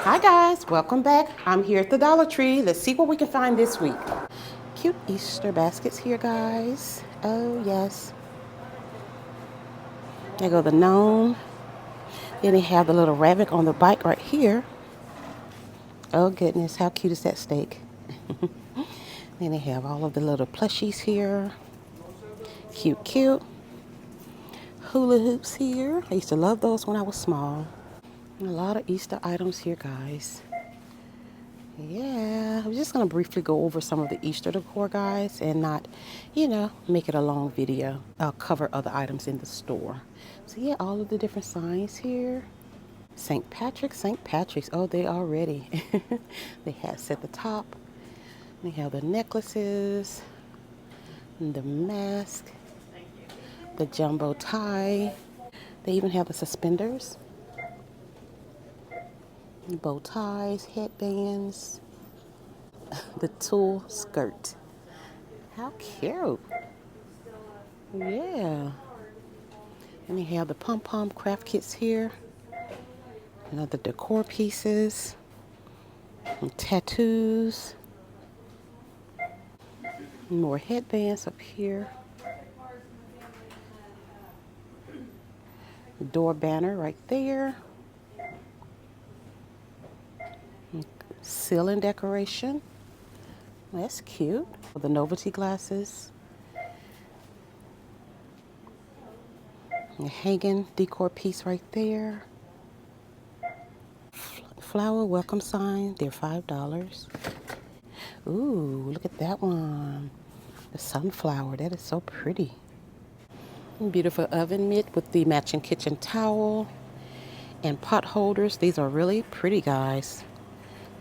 Hi guys, welcome back. I'm here at the Dollar Tree. Let's see what we can find this week. Cute Easter baskets here, guys. Oh yes. There go the gnome. Then they have the little rabbit on the bike right here. Oh goodness, how cute is that steak? Then they have all of the little plushies here. Cute, cute. Hula hoops here. I used to love those when I was small. And a lot of Easter items here, guys. Yeah, I'm just going to briefly go over some of the Easter decor, guys, and not, make it a long video. I'll cover other items in the store. So yeah, all of the different signs here. St. Patrick's. Oh, they are ready. They hats at the top. They have the necklaces, and the mask, the jumbo tie. They even have the suspenders, bow ties, headbands, the tulle skirt. How cute. Yeah. And they have the pom-pom craft kits here. And other decor pieces. And tattoos. More headbands up here. Door banner right there. Ceiling decoration. That's cute. The novelty glasses. A hanging decor piece right there. Flower welcome sign. They're $5. Ooh, look at that one. The sunflower. That is so pretty. Beautiful oven mitt with the matching kitchen towel and pot holders. These are really pretty, guys.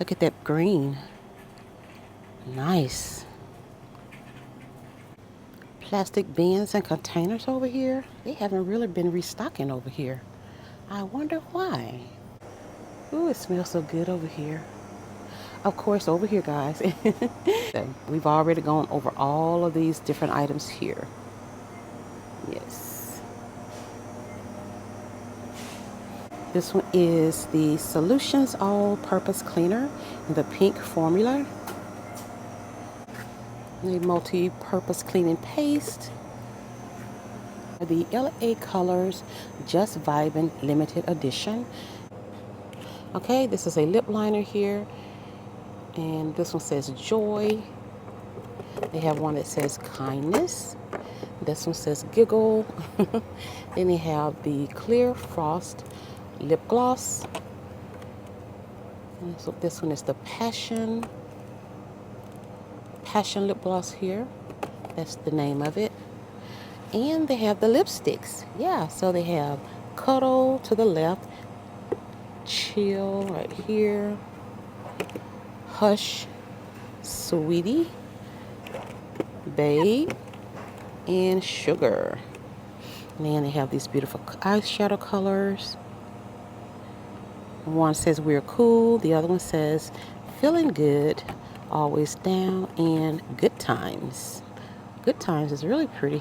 Look at that green. Nice. Plastic bins and containers over here. They haven't really been restocking over here. I wonder why. Ooh, it smells so good over here. Of course, over here, guys. So we've already gone over all of these different items here. Yes. This one is the Solutions All-Purpose Cleaner in the pink formula. The multi-purpose cleaning paste. The LA Colors Just Vibin' Limited Edition. Okay, this is a lip liner here. And this one says Joy. They have one that says Kindness. This one says Giggle. Then they have the Clear Frost Lip Gloss. And so this one is the Passion Lip Gloss here. That's the name of it. And they have the lipsticks. Yeah, so they have Cuddle to the left, Chill right here, Hush, Sweetie, Babe, and Sugar. And then they have these beautiful eyeshadow colors. One says We're Cool. The other one says Feeling Good, Always Down, and Good Times. Good Times is really pretty.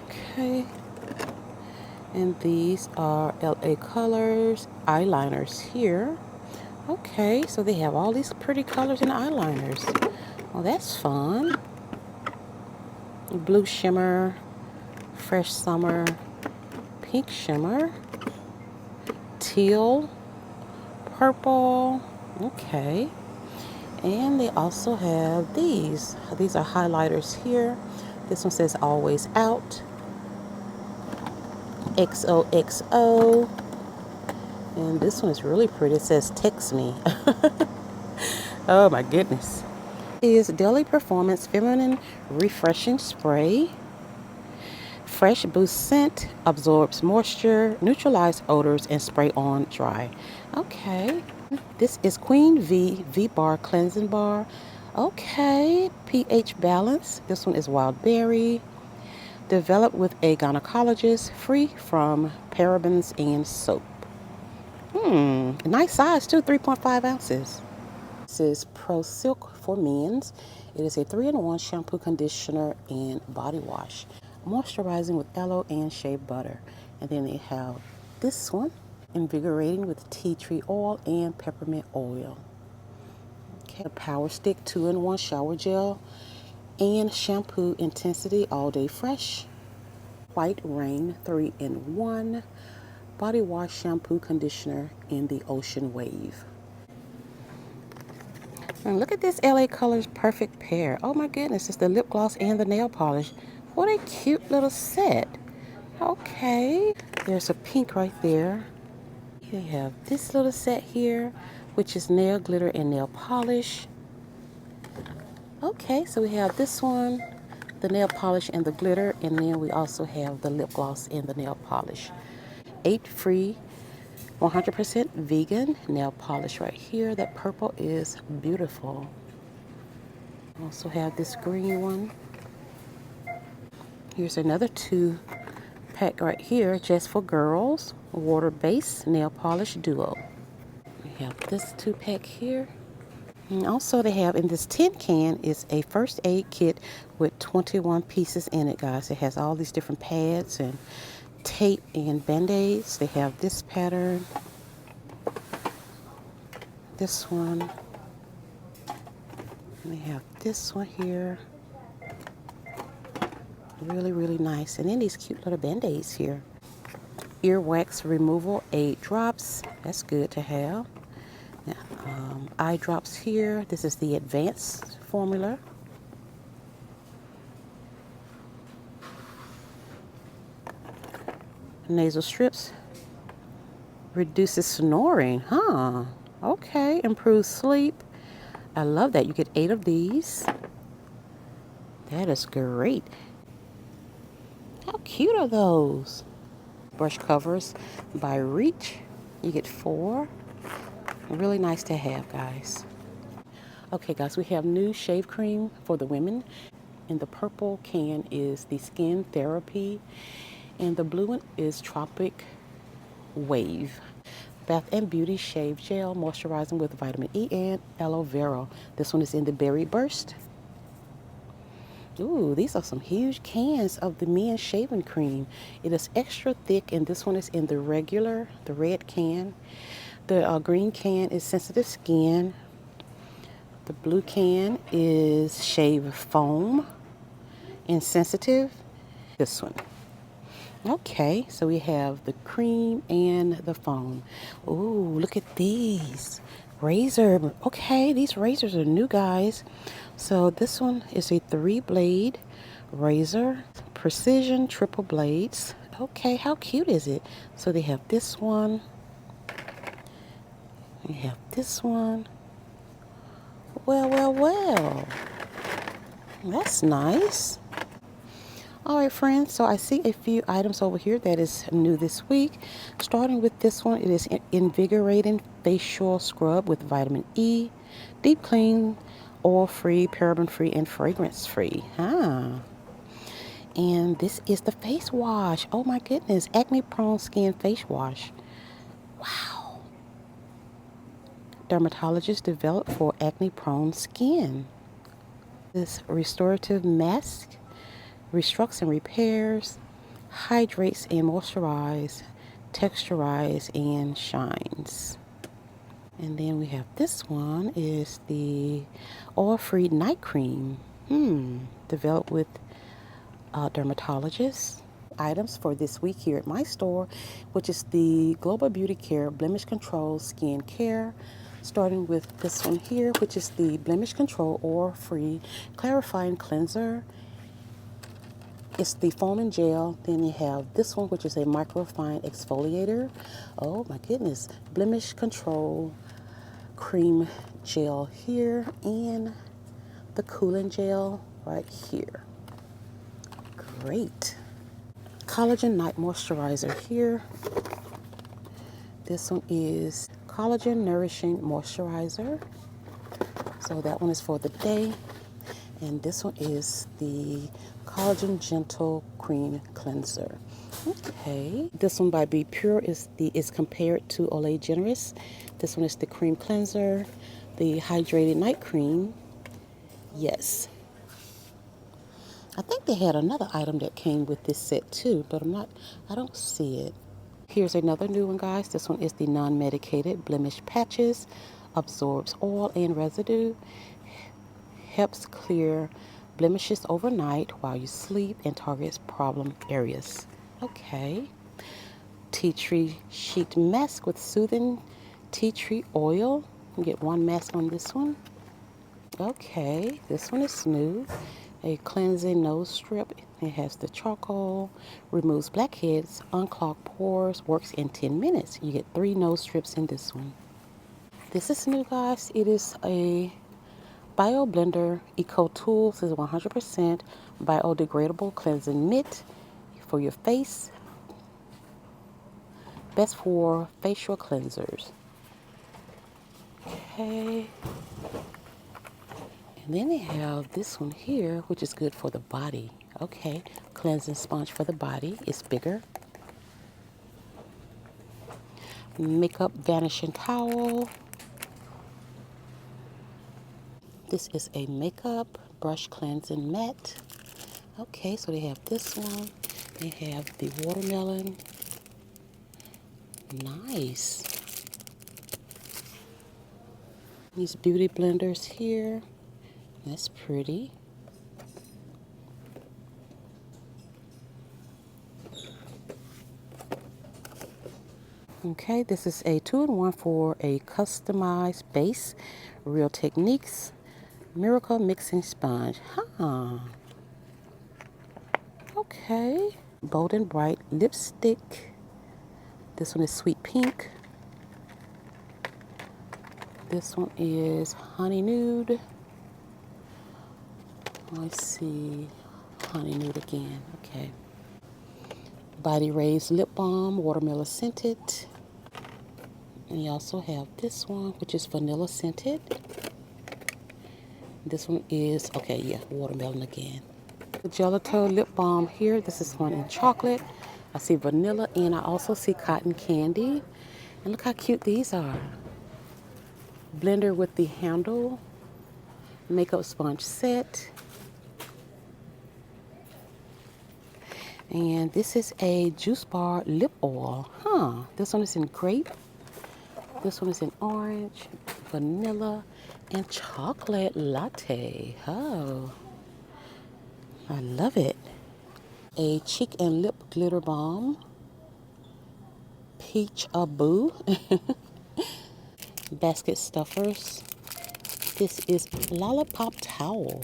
Okay. And these are LA Colors eyeliners here. Okay, so they have all these pretty colors in eyeliners. Well, that's fun. Blue shimmer, fresh summer, pink shimmer, teal, purple. Okay. And they also have these. These are highlighters here. This one says Always Out. XOXO. And this one is really pretty. It says Text Me. Oh my goodness. Is Daily Performance Feminine Refreshing Spray. Fresh Boost Scent, absorbs moisture, neutralize odors, and spray on dry. Okay. This is Queen V-Bar Cleansing Bar. Okay. pH Balance. This one is Wild Berry. Developed with a gynecologist, free from parabens and soap. Nice size too, 3.5 ounces. This is Pro Silk for Men's. It is a 3-in-1 shampoo, conditioner, and body wash. Moisturizing with aloe and shea butter. And then they have this one. invigorating with tea tree oil and peppermint oil. Okay, a power stick 2-in-1 shower gel and shampoo intensity all day fresh. White rain 3-in-1 body wash shampoo conditioner in the ocean wave. And look at this LA Colors perfect pair. Oh my goodness, it's the lip gloss and the nail polish. What a cute little set. Okay, there's a pink right there. You have this little set here, which is nail glitter and nail polish. Okay, so we have this one, the nail polish and the glitter, and then we also have the lip gloss and the nail polish. 8 free 100% vegan nail polish right here. That purple is beautiful. Also have this green one. Here's another 2-pack right here, just for girls. Water base nail polish duo. We have this 2-pack here. And also they have in this tin can is a first aid kit with 21 pieces in it, guys. It has all these different pads and tape and band-aids. They have this pattern, this one, and they have this one here. Really, really nice. And then these cute little band-aids here. Earwax removal 8 drops. That's good to have. Now, eye drops here. This is the advanced formula. Nasal strips. Reduces snoring. Huh. Okay. Improves sleep. I love that. You get 8 of these. That is great. How cute are those? Brush covers by Reach. You get 4. Really nice to have, guys. Okay, guys, we have new shave cream for the women. In the purple can is the Skin Therapy, and the blue one is Tropic Wave. Bath and Beauty Shave Gel, moisturizing with vitamin E and aloe vera. This one is in the Berry Burst. Ooh, these are some huge cans of the men's shaving cream. It is extra thick, and this one is in the regular, the red can. The green can is sensitive skin. The blue can is shave foam and sensitive. This one. Okay, so we have the cream and the foam. Ooh, look at these. Razor. Okay, these razors are new, guys. So this one is a 3-blade razor. Precision triple blades. Okay, how cute is it? So they have this one. We have this one. Well, well, well. That's nice. All right, friends, so I see a few items over here that is new this week. Starting with this one, it is Invigorating Facial Scrub with Vitamin E. Deep clean, oil-free, paraben-free, and fragrance-free. And this is the face wash. Oh, my goodness. Acne-prone skin face wash. Wow. Dermatologist developed for acne-prone skin. This restorative mask restructures and repairs, hydrates and moisturizes, texturizes and shines. And then we have this one is the oil-free night cream. Developed with dermatologists. Items for this week here at my store, which is the Global Beauty Care Blemish Control Skin Care. Starting with this one here, which is the Blemish Control Oil-Free Clarifying Cleanser. It's the foam and gel. Then you have this one, which is a microfine exfoliator. Oh my goodness. Blemish Control Cream Gel here, and the cooling gel right here. Great. Collagen Night Moisturizer here. This one is Collagen Nourishing Moisturizer. So that one is for the day. And this one is the Collagen Gentle Cream Cleanser. Okay. This one by Be Pure is compared to Olay Generous. This one is the cream cleanser, the hydrated night cream. Yes. I think they had another item that came with this set too, but I don't see it. Here's another new one, guys. This one is the non-medicated blemish patches. Absorbs oil and residue. Helps clear blemishes overnight while you sleep and targets problem areas. Okay. Tea tree sheet mask with soothing tea tree oil. You get one mask on this one. Okay, this one is new. A cleansing nose strip. It has the charcoal, removes blackheads, unclogs pores, works in 10 minutes. You get 3 nose strips in this one. This is new, guys. It is a Bio Blender Eco Tools. Is 100% biodegradable cleansing mitt for your face. Best for facial cleansers. Okay. And then they have this one here, which is good for the body. Okay, cleansing sponge for the body. It's bigger. Makeup vanishing towel. This is a makeup brush cleansing mat. Okay, so they have this one. They have the watermelon. Nice. These beauty blenders here. That's pretty. Okay, this is a 2-in-1 for a customized base. Real Techniques Miracle Mixing Sponge. Huh. Okay. Bold and Bright lipstick. This one is Sweet Pink. This one is Honey Nude. Let's see. Honey Nude again. Okay. Body Rays Lip Balm, watermelon scented. And you also have this one, which is vanilla scented. This one is, okay, yeah, watermelon again. The gelato lip balm here. This is one in chocolate. I see vanilla and I also see cotton candy. And look how cute these are. Blender with the handle. Makeup sponge set. And this is a juice bar lip oil. Huh. This one is in grape. This one is in orange, vanilla, and chocolate latte. Oh, I love it. A cheek and lip glitter balm. Peach-a-boo. Basket stuffers. This is lollipop towel.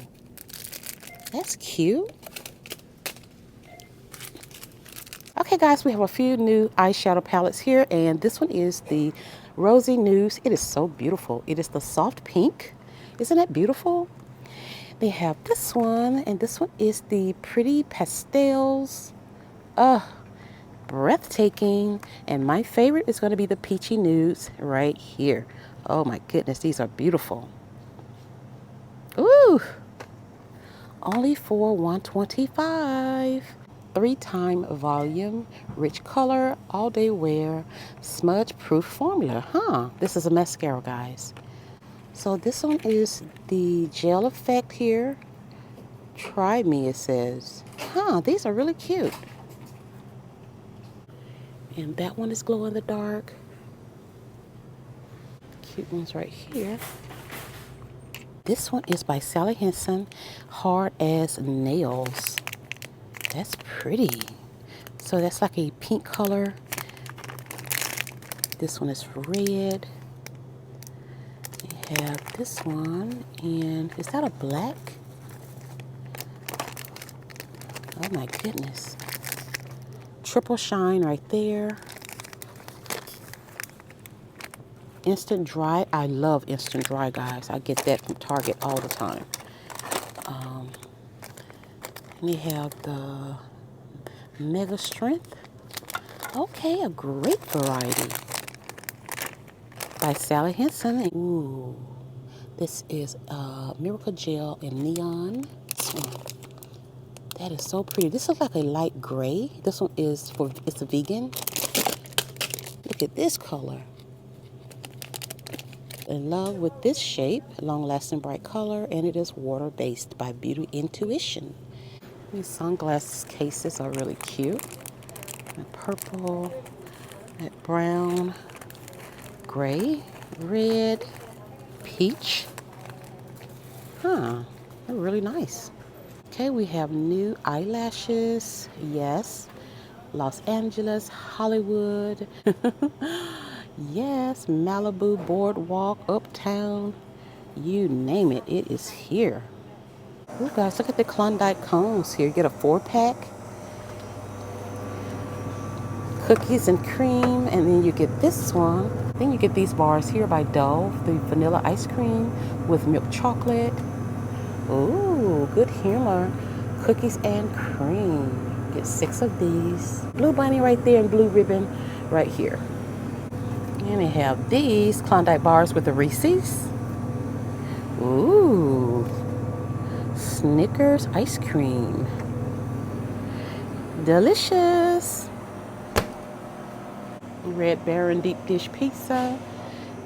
That's cute. Okay, guys, we have a few new eyeshadow palettes here, and this one is the Rosy Nudes. It is so beautiful. It is the soft pink. Isn't that beautiful? They have this one, and this one is the Pretty Pastels. Breathtaking. And my favorite is going to be the Peachy Nudes right here. Oh my goodness, these are beautiful. Ooh, only for $125. 3-time volume, rich color, all day wear, smudge proof formula. Huh, this is a mascara, guys. So this one is the gel effect here. Try me, it says. Huh, these are really cute. And that one is glow in the dark. Cute ones right here. This one is by Sally Hansen, Hard as Nails. That's pretty. So that's like a pink color. This one is red. We have this one, and is that a black? Oh my goodness. Triple shine right there. Instant dry. I love instant dry, guys. I get that from Target all the time. We have the Mega Strength. Okay, a great variety. By Sally Hansen. Ooh, this is Miracle Gel in Neon. That is so pretty. This is like a light gray. This one is for, it's a vegan. Look at this color. In love with this shape, long-lasting bright color, and it is water-based by Beauty Intuition. These sunglasses cases are really cute. And purple. That brown, gray, red, peach. Huh, they're really nice. Okay, we have new eyelashes. Yes. Los Angeles, Hollywood. Yes, Malibu, Boardwalk, Uptown. You name it, it is here. Oh, guys, look at the Klondike cones here. You get a 4-pack. Cookies and cream, and then you get this one. Then you get these bars here by Dove, the vanilla ice cream with milk chocolate. Ooh, good humor. Cookies and cream. Get 6 of these. Blue bunny right there and blue ribbon right here. And they have these Klondike bars with the Reese's. Ooh, Snickers ice cream. Delicious. Red Baron deep dish pizza.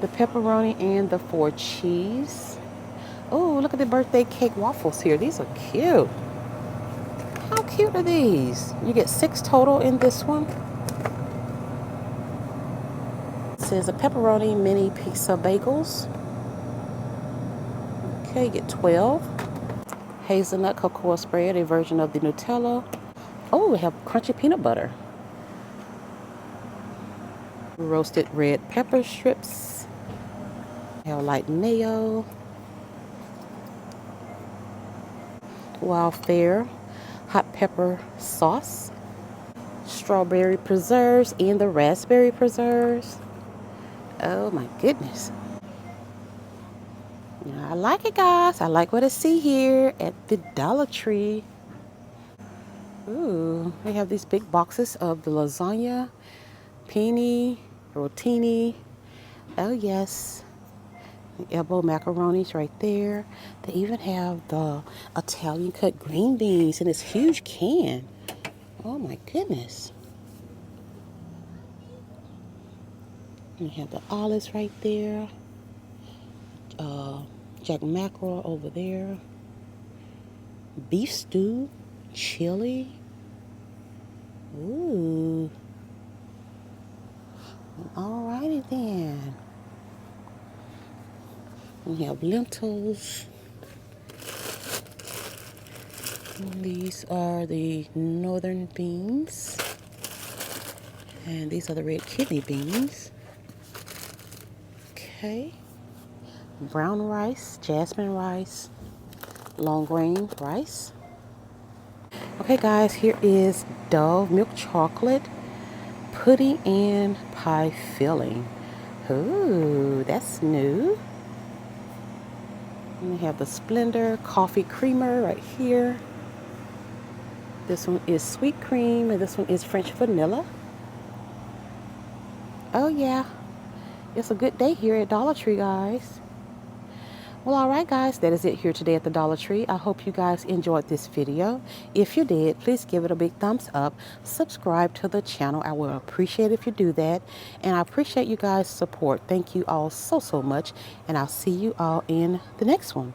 The pepperoni and the 4 cheese. Oh, look at the birthday cake waffles here. These are cute. How cute are these? You get 6 total in this one. It says a pepperoni mini pizza bagels. Okay, you get 12. Hazelnut cocoa spread, a version of the Nutella. Oh, we have crunchy peanut butter. Roasted red pepper strips. We have light mayo. Wild Fair hot pepper sauce. Strawberry preserves and the raspberry preserves. Oh my goodness. I like it, guys. I like what I see here at the Dollar Tree. Ooh, they have these big boxes of the lasagna, penne, rotini. Oh yes, the elbow macaronis right there. They even have the Italian cut green beans in this huge can. Oh my goodness. You have the olives right there. Jack mackerel over there. Beef stew, chili. Ooh. Alrighty then. We have lentils. And these are the northern beans. And these are the red kidney beans. Okay. Brown rice, jasmine rice, long grain rice. Okay guys, here is Dove milk chocolate pudding and pie filling. Ooh, that's new. And we have the Splendor coffee creamer right here. This one is sweet cream and this one is French vanilla. Oh yeah, it's a good day here at Dollar Tree, guys. Well, alright guys, that is it here today at the Dollar Tree. I hope you guys enjoyed this video. If you did, please give it a big thumbs up. Subscribe to the channel. I will appreciate it if you do that. And I appreciate you guys' support. Thank you all so much. And I'll see you all in the next one.